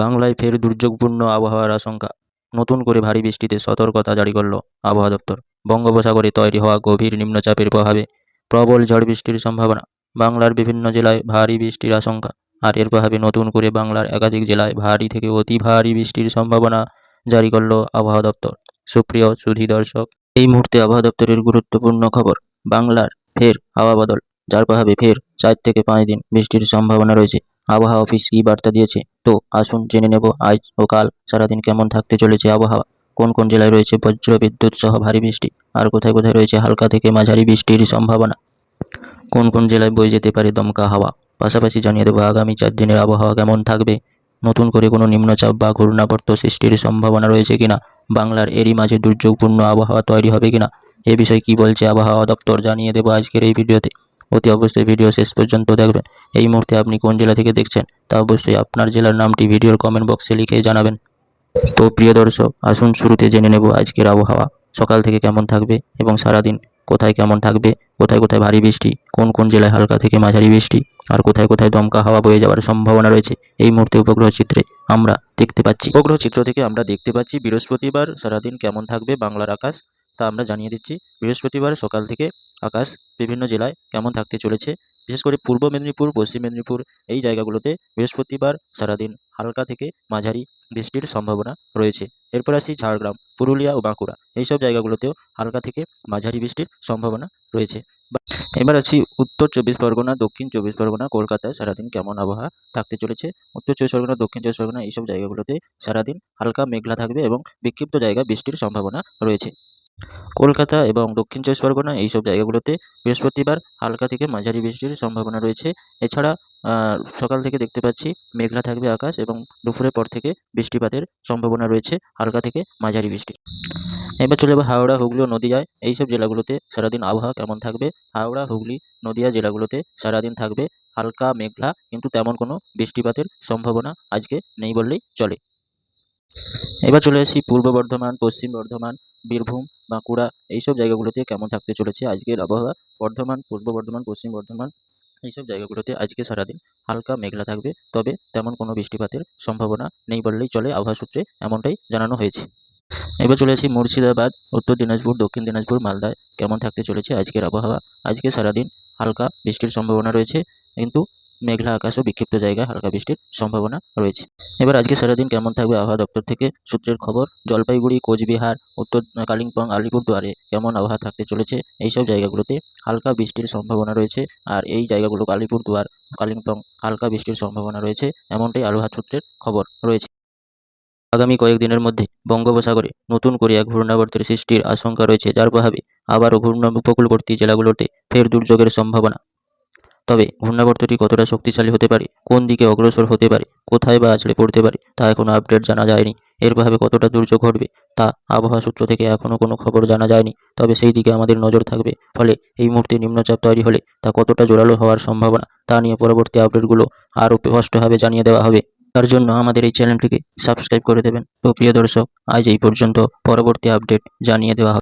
বাংলায় ফের দুর্যোগপূর্ণ আবহাওয়ার আশঙ্কা। নতুন করে ভারী বৃষ্টিতে সতর্কতা জারি করল আবহাওয়া দপ্তর। বঙ্গোপসাগরে তৈরি হওয়া গভীর নিম্নচাপের প্রভাবে প্রবল ঝড় বৃষ্টির সম্ভাবনা। বাংলার বিভিন্ন জেলায় ভারী বৃষ্টির আশঙ্কা। আর এর প্রভাবে নতুন করে বাংলার একাধিক জেলায় ভারী থেকে অতি ভারী বৃষ্টির সম্ভাবনা জারি করল আবহাওয়া দপ্তর। সুপ্রিয় সুধী দর্শক, এই মুহূর্তে আবহাওয়া দপ্তরের গুরুত্বপূর্ণ খবর। বাংলার ফের হাওয়া বদল, যার প্রভাবে ফের 4 থেকে 5 দিন বৃষ্টির সম্ভাবনা রয়েছে। আবহাওয়া অফিস কী বার্তা দিয়েছে, তো আসুন জেনে নেব আজ ও কাল সারাদিন কেমন থাকতে চলেছে আবহাওয়া। কোন কোন জেলায় রয়েছে বজ্র বিদ্যুৎ সহ ভারী বৃষ্টি, আর কোথায় কোথায় রয়েছে হালকা থেকে মাঝারি বৃষ্টির সম্ভাবনা। কোন কোন জেলায় বয়ে যেতে পারে দমকা হাওয়া। পাশাপাশি জানিয়ে দেবো আগামী 4 দিনের আবহাওয়া কেমন থাকবে। নতুন করে কোনো নিম্নচাপ বা ঘূর্ণাবর্ত সৃষ্টির সম্ভাবনা রয়েছে কিনা, বাংলার এরই মাঝে দুর্যোগপূর্ণ আবহাওয়া তৈরি হবে কিনা, এ বিষয়ে কী বলছে আবহাওয়া দপ্তর জানিয়ে দেবো আজকের এই ভিডিওতে। অতি অবশ্যই ভিডিও শেষ পর্যন্ত দেখবেন। এই মুহূর্তে আপনি কোন জেলা থেকে দেখছেন তা অবশ্যই আপনার জেলার নামটি ভিডিওর কমেন্ট বক্সে লিখে জানাবেন। তো প্রিয় দর্শক, আসুন শুরুতে জেনে নেব আজকের আবহাওয়া সকাল থেকে কেমন থাকবে এবং সারাদিন কোথায় কেমন থাকবে, কোথায় কোথায় ভারী বৃষ্টি, কোন কোন জেলায় হালকা থেকে মাঝারি বৃষ্টি, আর কোথায় কোথায় দমকা হাওয়া বয়ে যাওয়ার সম্ভাবনা রয়েছে। এই মুহূর্তে উপগ্রহ চিত্রে আমরা দেখতে পাচ্ছি। উপগ্রহ চিত্র থেকে আমরা দেখতে পাচ্ছি বৃহস্পতিবার সারাদিন কেমন থাকবে বাংলার আকাশ, তা আমরা জানিয়ে দিচ্ছি। বৃহস্পতিবার সকাল থেকে আকাশ বিভিন্ন জেলায় কেমন থাকতে চলেছে। বিশেষ করে পূর্ব মেদিনীপুর, পশ্চিম মেদিনীপুর এই জায়গাগুলোতে বৃহস্পতিবার সারাদিন হালকা থেকে মাঝারি বৃষ্টির সম্ভাবনা রয়েছে। এরপর আসি ঝাড়গ্রাম, পুরুলিয়া ও বাঁকুড়া এইসব জায়গাগুলোতেও হালকা থেকে মাঝারি বৃষ্টির সম্ভাবনা রয়েছে। এবার আছি উত্তর 24 পরগনা, দক্ষিণ 24 পরগনা, কলকাতায় সারাদিন কেমন আবহাওয়া থাকতে চলেছে। উত্তর 24 পরগনা, দক্ষিণ 24 পরগনা এইসব জায়গাগুলোতে সারাদিন হালকা মেঘলা থাকবে এবং বিক্ষিপ্ত জায়গায় বৃষ্টির সম্ভাবনা রয়েছে। কলকাতা এবং দক্ষিণ 24 পরগনা এইসব জায়গাগুলোতে বৃহস্পতিবার হালকা থেকে মাঝারি বৃষ্টির সম্ভাবনা রয়েছে। এছাড়া সকাল থেকে দেখতে পাচ্ছি মেঘলা থাকবে আকাশ এবং দুপুরের পর থেকে বৃষ্টিপাতের সম্ভাবনা রয়েছে, হালকা থেকে মাঝারি বৃষ্টি। এবার চলে যাবো হাওড়া, হুগলি ও নদিয়ায় এইসব জেলাগুলোতে সারাদিন আবহাওয়া কেমন থাকবে। হাওড়া, হুগলি, নদিয়া জেলাগুলোতে সারাদিন থাকবে হালকা মেঘলা, কিন্তু তেমন কোনো বৃষ্টিপাতের সম্ভাবনা আজকে নেই বললেই চলে। এবার চলে আসি পূর্ব বর্ধমান, পশ্চিম বর্ধমান, বীরভূম, বাঁকুড়া এইসব জায়গাগুলোতে কেমন থাকতে চলেছে আজকের আবহাওয়া। বর্ধমান, পূর্ব বর্ধমান, পশ্চিম বর্ধমান এইসব জায়গাগুলোতে আজকে সারাদিন হালকা মেঘলা থাকবে, তবে তেমন কোনো বৃষ্টিপাতের সম্ভাবনা নেই বললেই চলে, আবহাওয়া সূত্রে এমনটাই জানানো হয়েছে। এবার চলে আসি মুর্শিদাবাদ, উত্তর দিনাজপুর, দক্ষিণ দিনাজপুর, মালদায় কেমন থাকতে চলেছে আজকের আবহাওয়া। আজকে সারাদিন হালকা বৃষ্টির সম্ভাবনা রয়েছে, কিন্তু মেঘলা আকাশ ও বিক্ষিপ্ত জায়গায় হালকা বৃষ্টির সম্ভাবনা রয়েছে। এবার আজকে সারাদিন কেমন থাকবে আবহাওয়া দপ্তর থেকে সূত্রের খবর। জলপাইগুড়ি, কোচবিহার, উত্তর কালিম্পং, আলিপুরদুয়ারে কেমন আবহাওয়া থাকতে চলেছে। এইসব জায়গাগুলোতে হালকা বৃষ্টির সম্ভাবনা রয়েছে, আর এই জায়গাগুলো আলিপুরদুয়ার, কালিম্পং হালকা বৃষ্টির সম্ভাবনা রয়েছে, এমনটাই আবহাওয়া সূত্রের খবর রয়েছে। আগামী কয়েকদিনের মধ্যে বঙ্গোপসাগরে নতুন করে এক ঘূর্ণাবর্তের সৃষ্টির আশঙ্কা রয়েছে, যার প্রভাবে আবারও উপকূলবর্তী জেলাগুলোতে ফের দুর্যোগের সম্ভাবনা। তবে ঘূর্ণাবর্তটি কতটা শক্তিশালী হতে পারে, কোন দিকে অগ্রসর হতে পারে, কোথায় বা আছড়ে পড়তে পারে, তা এখনও আপডেট জানা যায়নি। এর প্রভাবে কতটা দুর্যোগ ঘটবে তা আবহাওয়া সূত্র থেকে এখনও কোনো খবর জানা যায়নি, তবে সেই দিকে আমাদের নজর থাকবে। ফলে এই মুহূর্তে নিম্নচাপ তৈরি হলে তা কতটা জোরালো হওয়ার সম্ভাবনা তা নিয়ে পরবর্তী আপডেটগুলো আরও স্পষ্টভাবে জানিয়ে দেওয়া হবে। তার জন্য আমাদের এই চ্যানেলটিকে সাবস্ক্রাইব করে দেবেন। তো প্রিয় দর্শক, আজ এই পর্যন্ত, পরবর্তী আপডেট জানিয়ে দেওয়া হবে।